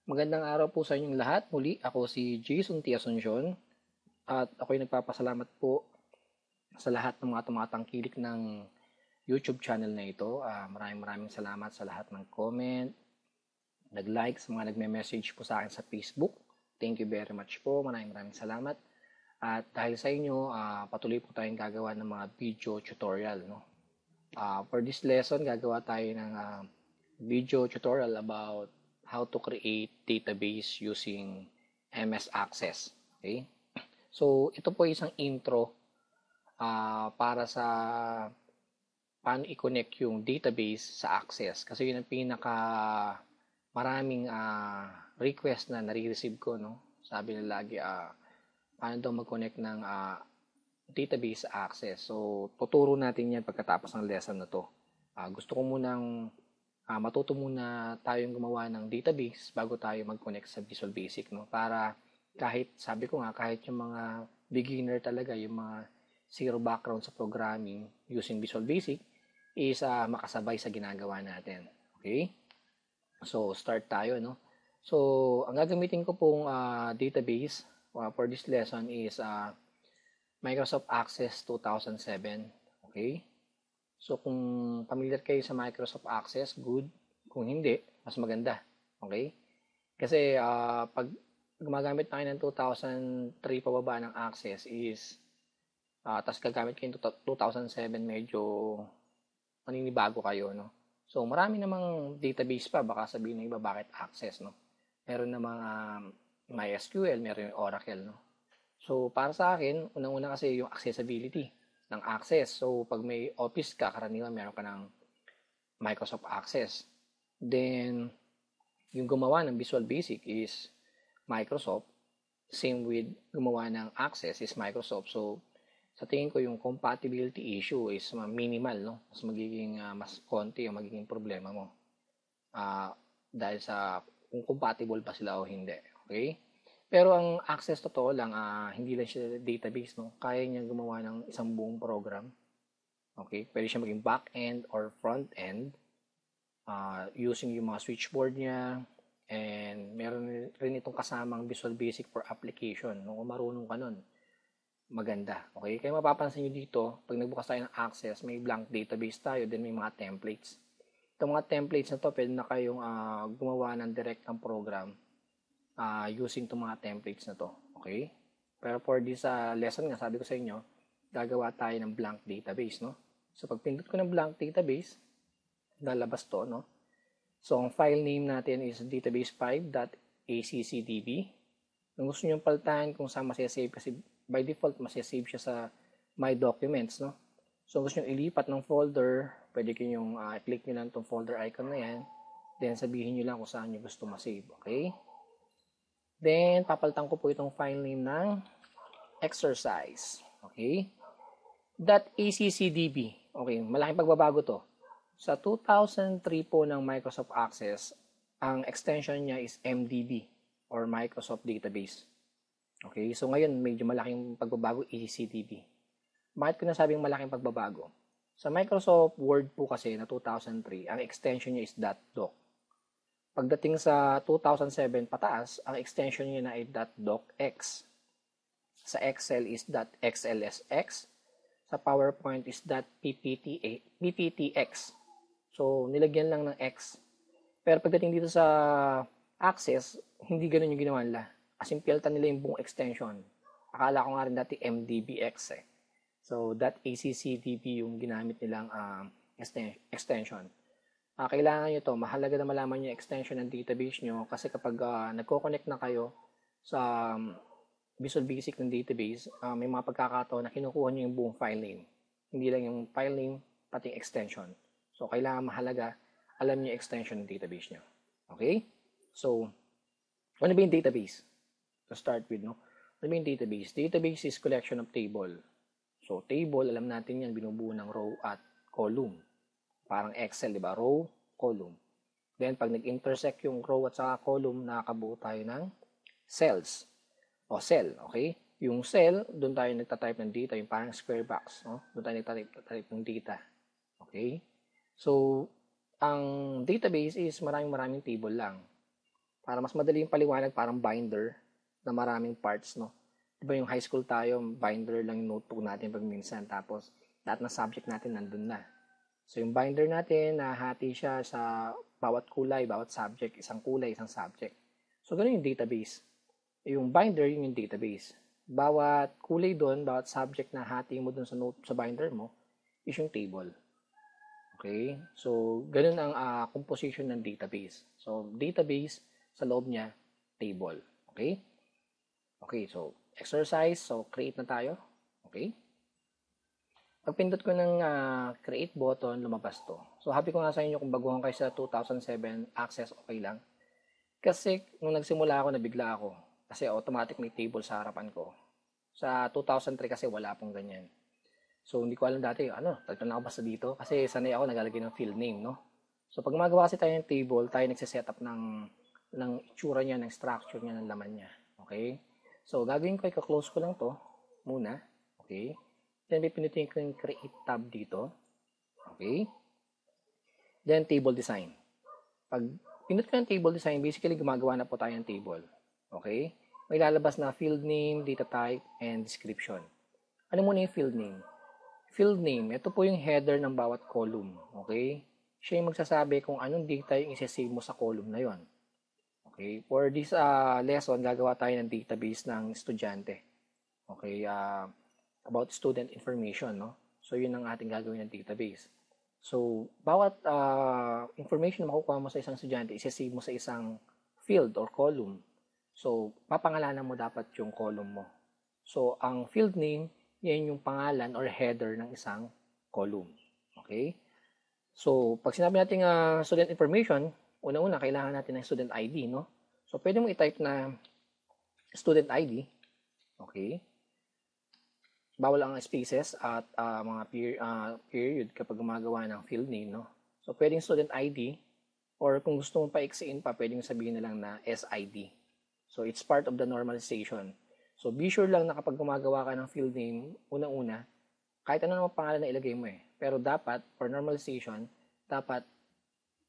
Magandang araw po sa inyong lahat. Muli, ako si Jason T. Asuncion at ako'y nagpapasalamat po sa lahat ng mga tumatangkilik ng YouTube channel na ito. Maraming salamat sa lahat ng comment, nag-like, sa mga nagme-message po sa akin sa Facebook. Thank you very much po. Maraming salamat. At dahil sa inyo, patuloy po tayong gagawa ng mga video tutorial. No? For this lesson, gagawa tayo ng video tutorial about how to create database using MS Access. Okay? So, ito po isang intro para sa paano i-connect yung database sa Access. Kasi yun ang pinaka maraming request na nare-receive ko. No? Sabi nila lagi, paano daw mag-connect ng database sa Access. So, tuturo natin yan pagkatapos ng lesson na to. Gusto ko munang matuto muna tayong gumawa ng database bago tayo mag-connect sa Visual Basic, no? Para kahit, sabi ko nga, kahit yung mga beginner talaga, yung mga zero background sa programming using Visual Basic is makasabay sa ginagawa natin. Okay? So, start tayo, no? So, ang gagamitin ko pong database for this lesson is Microsoft Access 2007. Okay? So, kung familiar kayo sa Microsoft Access, good. Kung hindi, mas maganda. Okay? Kasi pag gumagamit tayo ng 2003 pababa ng Access is, tapos gagamit kayo ng 2007, medyo maninibago kayo, no? So, marami namang database pa. Baka sabihin ng iba, bakit Access, no? Meron namang MySQL, meron yung Oracle, no? So, para sa akin, unang-una kasi yung accessibility ng Access. So, pag may Office ka, karaniwan meron ka ng Microsoft Access. Then, yung gumawa ng Visual Basic is Microsoft. Same with gumawa ng Access is Microsoft. So, sa tingin ko yung compatibility issue is minimal, no? Mas magiging mas konti yung magiging problema mo. Dahil sa kung compatible pa sila o hindi. Okay? Pero ang Access, totoo lang, hindi lang siya database, no? Kaya niya gumawa ng isang buong program. Okay? Pwede siya maging back-end or front-end using yung mga switchboard niya. And meron rin itong kasamang Visual Basic for application. No? Kung marunong ka nun, maganda. Okay? Kaya mapapansin nyo dito, pag nagbukas tayo ng Access, may blank database tayo, then may mga templates. Itong mga templates na to, pwede na kayong gumawa ng direct ng program using itong mga templates na to. Okay? Pero for this lesson nga, sabi ko sa inyo, gagawa tayo ng blank database, no? So, pag pindot ko ng blank database, lalabas to, no? So, ang file name natin is database5.accdb. Kung gusto nyo palitan kung saan masasave, kasi by default, masasave siya sa My Documents, no? So, gusto nyo ilipat ng folder, pwede kayong click nyo lang itong folder icon na yan. Then, sabihin nyo lang kung saan nyo gusto masave. Okay? Then, papalitan ko po itong file name ng exercise. Okay? .accdb. Okay, malaking pagbabago to. Sa 2003 po ng Microsoft Access, ang extension niya is MDB or Microsoft Database. Okay, so ngayon medyo malaking pagbabago accdb. Bakit ko nasabing malaking pagbabago? Sa Microsoft Word po kasi na 2003, ang extension niya is .doc. Pagdating sa 2007 pataas, ang extension niya na ay .docx. Sa Excel is .xlsx. Sa PowerPoint is .pptx. So, nilagyan lang ng X. Pero pagdating dito sa Access, hindi ganun yung ginawa nila. Asimpiltan nila yung buong extension. Akala ko nga rin dati MDBX eh. So, .accdb yung ginamit nilang extension. Kailangan nyo to, mahalaga na malaman yung extension ng database nyo kasi kapag nagko-connect na kayo sa Visual Basic ng database, may mga pagkakataon na kinukuha nyo yung buong file name. Hindi lang yung file name, pati yung extension. So, kailangan mahalaga, alam nyo yung extension ng database nyo. Okay? So, ano ba yung database? To start with, no? Ano ba yung database? Database is collection of table. So, table, alam natin yan, binubuo ng row at column. Parang Excel, di ba? Row, column. Then, pag nag-intersect yung row at saka column, nakakabuo tayo ng cells. O cell, okay? Yung cell, doon tayo nagtatype ng data, yung parang square box, no? Doon tayo nagtatype ng data. Okay? So, ang database is maraming table lang. Para mas madali yung paliwanag, parang binder na maraming parts, no? Diba yung high school tayo, binder lang yung notebook natin pag minsan, tapos lahat ng subject natin nandun na. So yung binder natin, nahati siya sa bawat kulay, bawat subject, isang kulay, isang subject. So ganun yung database. Yung binder, yun yung database. Bawat kulay doon, bawat subject na hati mo doon sa binder mo, is yung table. Okay? So, ganun ang composition ng database. So, database, sa loob niya, table. Okay? Okay, so, exercise. So, create na tayo. Okay? Pag pindot ko ng create button, lumabas to. So, happy ko nga sa inyo kung baguhan kayo sa 2007 Access, okay lang. Kasi, nung nagsimula ako, nabigla ako. Kasi automatic may table sa harapan ko. Sa 2003 kasi wala pong ganyan. So, hindi ko alam dati, tagto na ako basta dito. Kasi sanay ako nagalagay ng field name, no? So, pag magawa kasi tayo ng table, tayo nagsiset-up ng itsura niya, ng structure niya, ng laman niya. Okay? So, gagawin ko, i-close ko lang to muna. Okay? Then, pipinutin ko yung create tab dito. Okay? Then, table design. Pag pinut ko yung table design, basically, gumagawa na po tayo ng table. Okay? May lalabas na field name, data type, and description. Ano muna yung field name? Field name, ito po yung header ng bawat column. Okay? Siya yung magsasabi kung anong data yung isa-save mo sa column na yon. Okay? For this lesson, gagawa tayo ng database ng estudyante. Okay? About student information, no? So, yun ang ating gagawin ng database. So, bawat information na makukuha mo sa isang estudyante, isa-save mo sa isang field or column. So, papangalanan mo dapat yung column mo. So, ang field name, yan yung pangalan or header ng isang column. Okay? So, pag sinabi natin student information, una-una, kailangan natin ng student ID, no? So, pwede mo i-type na student ID. Okay? Bawal ang spaces at mga period kapag gumagawa ng field name, no? So, pwedeng student ID or kung gusto mong paiksiin pa, pwedeng sabihin na lang na SID. So, it's part of the normalization. So, be sure lang na kapag gumagawa ka ng field name, unang-una, kahit ano naman pangalan na ilagay mo eh. Pero dapat, for normalization, dapat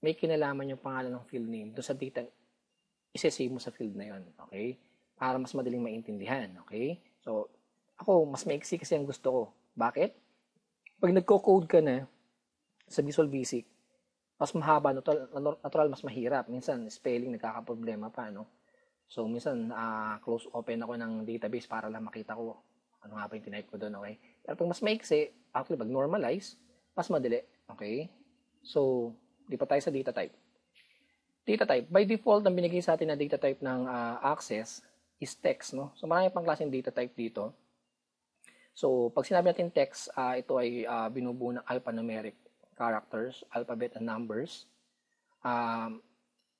may kinalaman yung pangalan ng field name doon sa data isa-save mo sa field na yon. Okay? Para mas madaling maintindihan. Okay? So, ako, mas maiksi kasi ang gusto ko. Bakit? Pag nagko-code ka na sa Visual Basic, mas mahaba, natural, mas mahirap. Minsan, spelling, nagkakaproblema pa, no? So, minsan, close open ako ng database para lang makita ko ano nga pa yung tinype ko doon, okay? Pero pag mas maiksi, actually, pag normalize, mas madali, okay? So, di pa tayo sa data type. Data type, by default, ang binigay sa atin na data type ng Access is text, no? So, marami pang klaseng data type dito. So, pag sinabi natin text, ito ay binubuo ng alphanumeric characters, alphabet and numbers.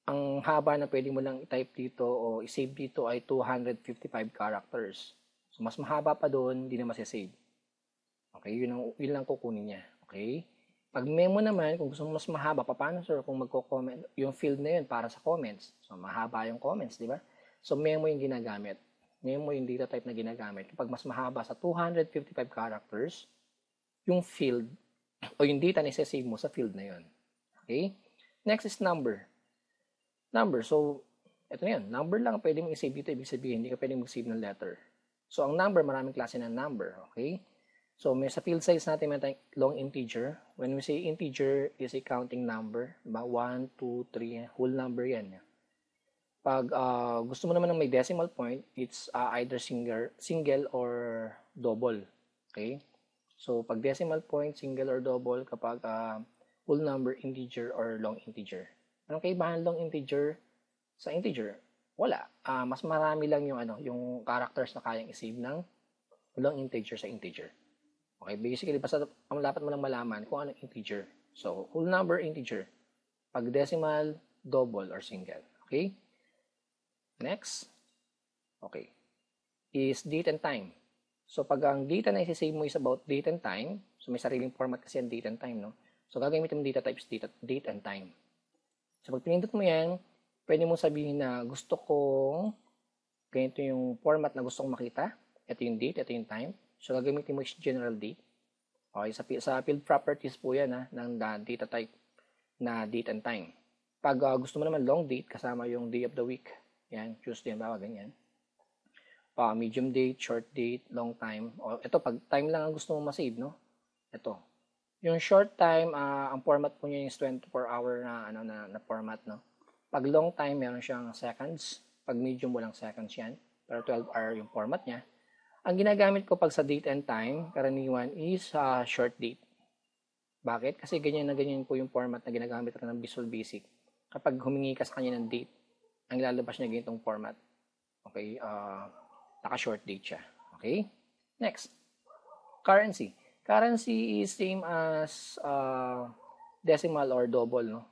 Ang haba na pwede mo lang i-type dito o i-save dito ay 255 characters. So, mas mahaba pa doon, hindi na masasave. Okay, yun lang kukunin niya. Okay? Pag memo naman, kung gusto mo mas mahaba, paano sir kung magko-comment, yung field na yun para sa comments. So, mahaba yung comments, di ba? So, memo yung ginagamit. Memo yung data type na ginagamit. Kapag mas mahaba sa 255 characters, yung field o yung data na isa-save mo sa field na yun. Okay? Next is number. Number. So, ito na yan. Number lang pwede mong i-save dito. Ibig sabihin, hindi ka pwede mag-save ng letter. So, ang number, maraming klase ng number. Okay? So, may sa field size natin may long integer. When we say integer is a counting number. Diba? 1, 2, 3. Whole number yan. Pag gusto mo naman ng may decimal point, it's either single or double. Okay? So, pag decimal point, single or double, kapag whole number, integer, or long integer. Anong kaibahan long integer sa integer? Wala. Mas marami lang yung characters na kayang i-save ng long integer sa integer. Okay, basically, basta ang dapat mo lang malaman kung anong integer. So, whole number, integer. Pag decimal, double, or single. Okay? Next. Okay. Is date and time. So, pag ang data na i-save mo is about date and time, so may sariling format kasi ang date and time, no? So, gagamitin mo data types, date and time. So, pag pinindot mo yan, pwede mo sabihin na gusto kong ganito yung format na gusto kong makita. Ito yung date, ito yung time. So, gagamitin mo is general date. Okay, sa field properties po yan ng data type na date and time. Pag gusto mo naman long date, kasama yung day of the week. Yan, Tuesday, bawa ganyan. Medium date, short date, long time. O, ito, pag time lang ang gusto mo ma-save, no? Ito. Yung short time, ang format po niya is 24-hour na format, no? Pag long time, meron siyang seconds. Pag medium, walang seconds yan. Pero 12-hour yung format niya. Ang ginagamit ko pag sa date and time, karaniwan is short date. Bakit? Kasi ganyan na ganyan po yung format na ginagamit ko ng Visual Basic. Kapag humingi ka sa kanya ng date, ang ilalabas niya ganitong format. Okay? Naka-short date siya. Okay? Next. Currency. Currency is same as decimal or double, no?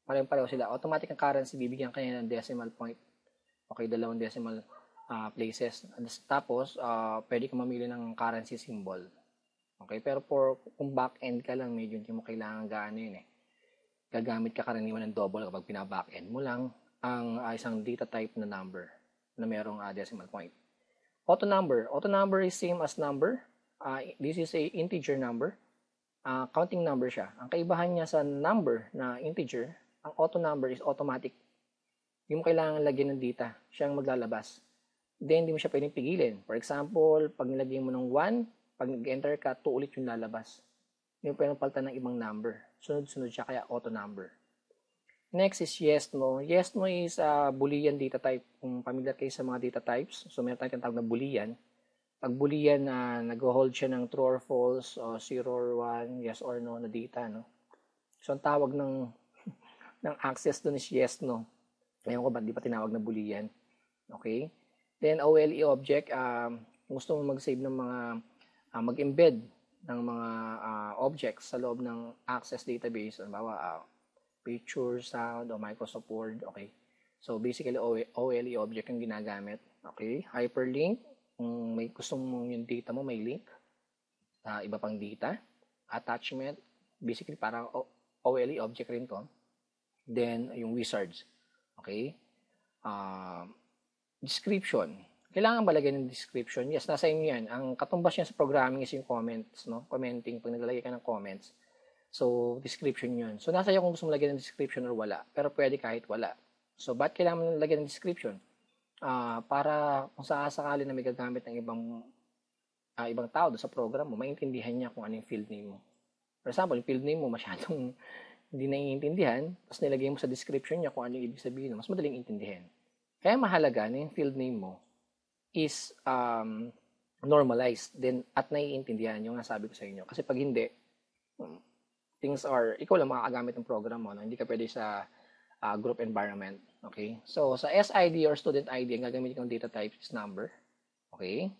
Pareho sila. Automatic ang currency, bibigyan kanya ng decimal point. Okay, 2 decimal places. Tapos, pwede ka mamili ng currency symbol. Okay, pero kung back-end ka lang, medyo hindi mo kailangan gaano yun eh. Gagamit ka karaniwan ng double kapag pina-back-end mo lang ang isang data type na number na merong decimal point. Auto number is same as number. This is a integer number. Counting number siya. Ang kaibahan niya sa number na integer, ang auto number is automatic. Hindi mo kailangan lagyan ng data. Siya ang maglalabas. Then, hindi mo siya pwedeng pigilin. For example, pag nilagyan mo ng 1, pag nag-enter ka, 2 ulit yung lalabas. Hindi mo pwedeng palitan ng ibang number. Sunod-sunod siya, kaya auto number. Next is yes, no. Yes, no is Boolean data type. Kung familiar kayo sa mga data types, so meron tayong tinatawag na Boolean. Pag Boolean, nag-hold siya ng true or false, o 0 or 1, yes or no na data, no. So, ang tawag ng access doon is yes, no. Ngayon ko ba, di pa tinawag na Boolean. Okay? Then, OLE object, gusto mo mag-save ng mga, mag-embed ng mga objects sa loob ng Access database. Halimbawa, picture, sound, o Microsoft Word. Okay? So, basically, OLE object ang ginagamit. Okay? Hyperlink, kung may gusto mo yung data mo, may link. Iba pang data. Attachment, basically, parang OLE object rin to. Then, yung wizards. Okay? Description. Kailangan ba lagyan ng description? Yes, nasa inyo yan. Ang katumbas niya sa programming is yung comments, no? Commenting, pag naglalagay ka ng comments. So, description yun. So, nasa iyo kung gusto mo lagyan ng description or wala. Pero pwede kahit wala. So, ba't kailangan mo lagyan ng description? Para kung sakali na may gagamit ng ibang tao sa program mo, maintindihan niya kung ano yung field name mo. For example, yung field name mo masyadong hindi naiintindihan, tapos nilagay mo sa description niya kung ano yung ibig sabihin, mas madaling intindihan. Kaya mahalaga na yung field name mo is normalized then at naiintindihan yung nasabi ko sa inyo. Kasi pag hindi, things are, ikaw lang makakagamit ng program mo, no? Hindi ka pwede sa group environment. Okay? So, sa SID or student ID, ang gagamitin kong data type is number. Okay?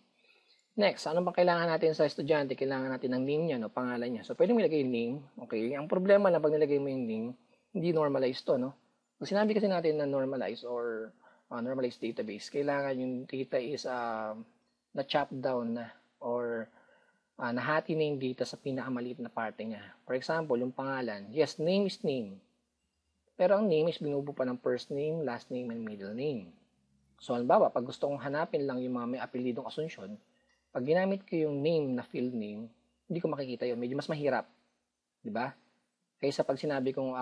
Next, ano bang kailangan natin sa estudyante? Kailangan natin ng name niya, no? Pangalan niya. So, pwede mo ilagay yung name. Okay? Ang problema na pag nilagay mo yung name, hindi normalized to, no? Kung sinabi kasi natin na normalized or normalized database, kailangan yung data is na-chop down na or nahati na yung data sa pinakamaliit na parte niya. For example, yung pangalan. Yes, name is name. Pero ang name is binubuo pa ng first name, last name, and middle name. So, halimbawa, pag gusto kong hanapin lang yung mga may apelidong Asuncion, pag ginamit ko yung name na field name, hindi ko makikita yun. Medyo mas mahirap. Diba? Kaysa pag sinabi kong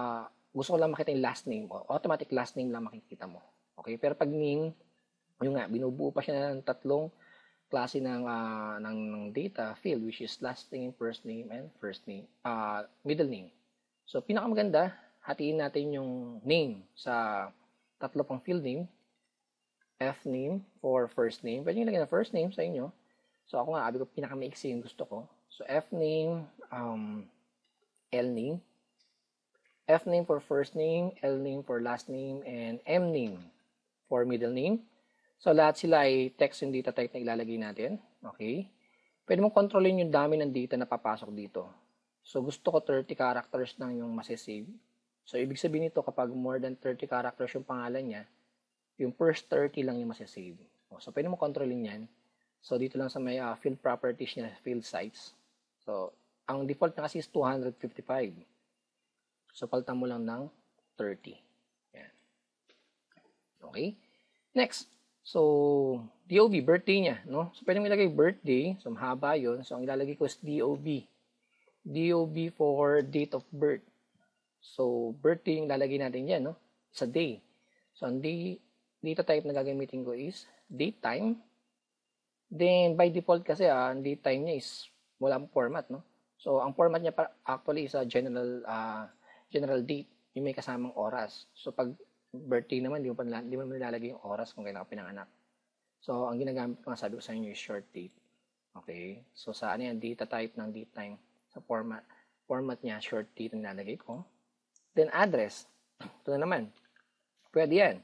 gusto ko lang makita yung last name, automatic last name lang makikita mo. Okay? Pero pag name, yung nga, binubuo pa siya ng 3 klase ng data field, which is last name, first name, and middle name. So, pinakamaganda, hatiin natin yung name sa 3 pang field name. F name for first name. Pwede nyo lagyan na first name sa inyo. So, ako nga, sabi ko, pinakamaiksi yung gusto ko. So, F name, L name. F name for first name, L name for last name, and M name for middle name. So, lahat sila ay text yung data type na ilalagay natin. Okay? Pwede mong kontrolin yung dami ng data na papasok dito. So, gusto ko 30 characters lang yung masisave. So, ibig sabihin nito, kapag more than 30 characters yung pangalan niya, yung first 30 lang yung masisave. So, pwede mong kontrolin yan. So, dito lang sa may field properties niya, field size. So, ang default na kasi is 255. So, palitan mo lang ng 30. Yan. Okay? Next. So, DOB, birthday niya. No? So, pwede mo ilagay birthday. So, mahaba yun. So, ang ilalagay ko is DOB. DOB for date of birth. So, birthday yung lalagay natin yan. No? sa day. So, ang data type na gagamitin ko is date time. Then, by default kasi, ang date time niya is walang format, no? So, ang format niya actually is a general date, yung may kasamang oras. So, pag birthday naman, di mo nilalagay yung oras kung kailan ka pinanganak. So, ang ginagamit ko nga, sabi ko sa inyo is short date. Okay? So, sa ano yan, data type ng date time, sa format niya, short date ang nilalagay ko. Then, address. Ito na naman. Pwede yan.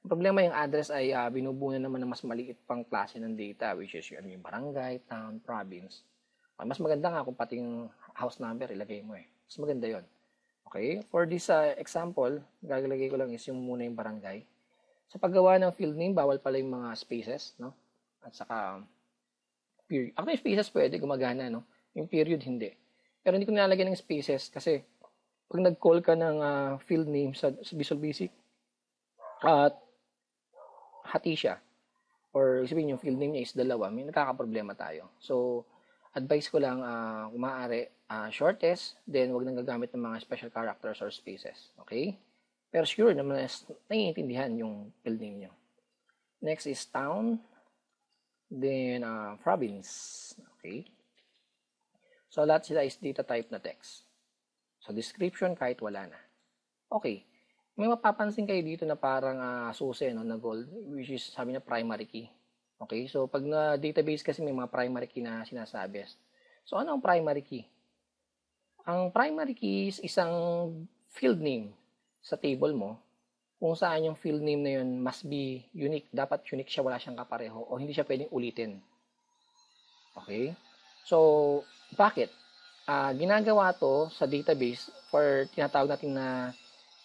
Ang problema yung address ay binubuo naman ng mas maliit pang klase ng data, which is yung barangay, town, province. Mas maganda nga kung pati yung house number ilagay mo eh. Mas maganda yon. Okay? For this example, gagalagay ko lang is yung muna yung barangay. Sa paggawa ng field name, bawal pala yung mga spaces, no? At saka period. Actually, spaces pwede, gumagana, no? Yung period, hindi. Pero hindi ko nilalagay ng spaces kasi pag nag-call ka ng field name sa Visual Basic at hati siya, or sabihin yung field name niya is dalawa, may nakakaproblema tayo. So, advice ko lang, kung maaari, shortest, then wag nang gagamit ng mga special characters or spaces. Okay? Pero sure naman, naiintindihan yung field name nyo. Next is town, then province. Okay? So, lahat sila is data type na text. So, description, kahit wala na. Okay. May mapapansin kayo dito na parang susi, no, na gold, which is sabi na primary key. Okay? So, pag na database kasi may mga primary key na sinasabi. So, ano ang primary key? Ang primary key is isang field name sa table mo kung saan yung field name na yun must be unique. Dapat unique siya, wala siyang kapareho o hindi siya pwedeng ulitin. Okay? So, bakit? Ginagawa to sa database for tinatawag natin na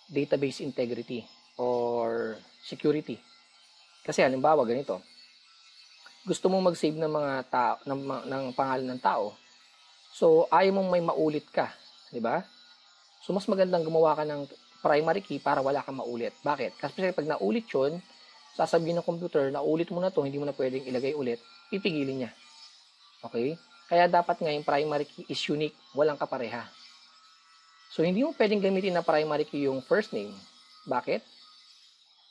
database integrity or security. Kasi halimbawa ganito, gusto mong mag-save ng mga tao ng pangalan ng tao. So ayaw mong may maulit ka, di ba? So mas magandang gumawa ka ng primary key para wala kang maulit. Bakit? Kasi pag naulit 'yon, sasabihin ng computer na ulit mo na 'to, hindi mo na pwedeng ilagay ulit, pipigilin niya. Okay? Kaya dapat nga yung primary key is unique, walang kapareha. So, hindi mo pwedeng gamitin na primary key yung first name. Bakit?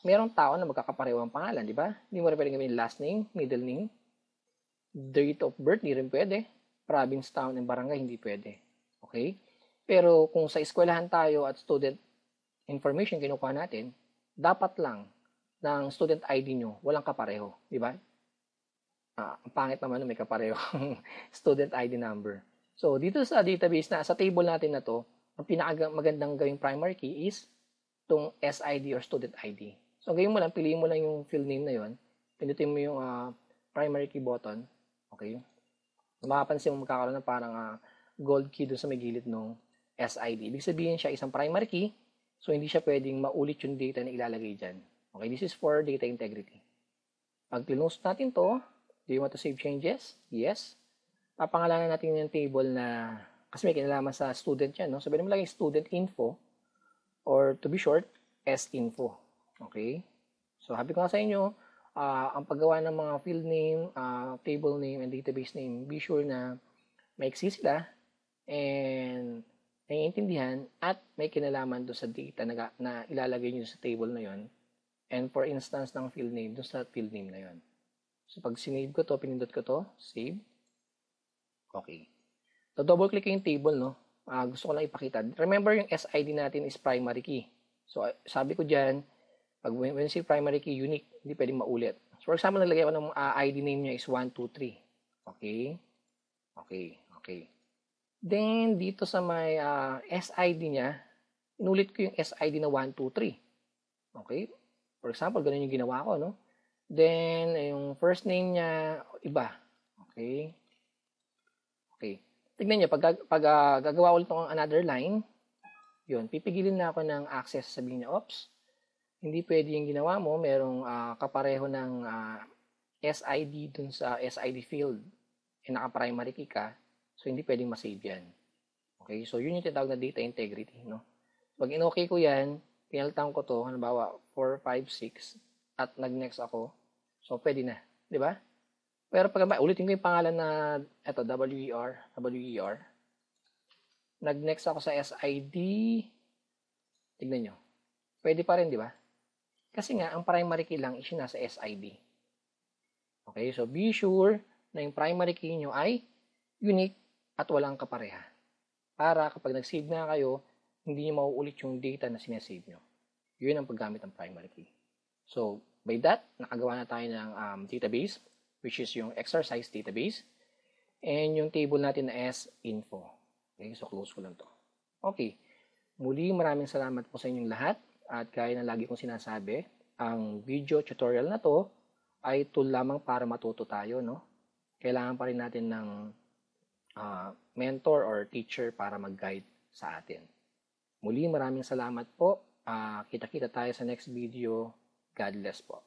Merong tao na magkakapareho ang pangalan, di ba? Hindi mo rin pwedeng gamitin last name, middle name, date of birth, hindi rin pwede. Province, town, and barangay, hindi pwede. Okay? Pero kung sa eskwelahan tayo at student information kinukuha natin, dapat lang ng student ID nyo, walang kapareho. Di ba? Ang pangit naman may kapareho student ID number. So, dito sa database na, sa table natin na to, ang pinakamagandang gawing primary key is itong SID or student ID. So, gawin mo lang, piliin mo lang yung field name na yon, pindutin mo yung primary key button. Okay? Makapansin mo magkakaroon ng parang gold key dun sa may gilid ng SID. Ibig sabihin siya isang primary key, so hindi siya pwedeng maulit yung data na ilalagay dyan. Okay? This is for data integrity. Pag close natin to, do you want to save changes? Yes. Papangalanan natin yung table na kasi may kinalaman sa student yan, no? So, pwede mo lagay student info or to be short, S-info. Okay? So, habi ko nga sa inyo, ang paggawa ng mga field name, table name, and database name, be sure na maiksi sila and naiintindihan at may kinalaman doon sa data na ilalagay nyo sa table na yon. And for instance ng field name, doon sa field name na yon. So, pag sinave ko to, pinindot ko to, save. Okay. So, double-click yung table, no? Gusto ko lang ipakita. Remember, yung SID natin is primary key. So, sabi ko dyan, pag when you say primary key, unique, hindi pwedeng maulit. So, for example, naglagay ko ng ID name niya is 123. Okay? Okay. Okay. Then, dito sa may SID niya, inulit ko yung SID na 123. Okay? For example, ganun yung ginawa ko, no? Then, yung first name niya, iba. Okay? Okay. Tignan niyo, pag gagawa ulit ng another line, yun, pipigilin na ako ng access. Sabihin niya, oops, hindi pwede yung ginawa mo, merong kapareho ng SID dun sa SID field, naka-primary key ka, so hindi pwedeng masave yan. Okay, so yun yung tinatawag na data integrity, no? Pag in-okay ko yan, pinalitan ko to, halimbawa 4, 5, 6, at nag-next ako, so pwede na, di ba? Pero pag ulitin ko yung pangalan na eto, WER. Nag-next ako sa SID. Tignan nyo. pwede pa rin, di ba? Kasi nga, ang primary key lang is yung nasa SID. Okay, so be sure na yung primary key nyo ay unique at walang kapareha. Para kapag nag-save na kayo, hindi nyo mauulit yung data na sinasave nyo. Yun ang paggamit ng primary key. So, by that, nakagawa na tayo ng database, which is yung exercise database, and yung table natin na S-info. Okay, so close ko lang to. Okay, muli maraming salamat po sa inyong lahat. At gaya na lagi kong sinasabi, ang video tutorial na to ay tool lamang para matuto tayo, no? Kailangan pa rin natin ng mentor or teacher para mag-guide sa atin. Muli maraming salamat po. Kita-kita tayo sa next video. God bless po.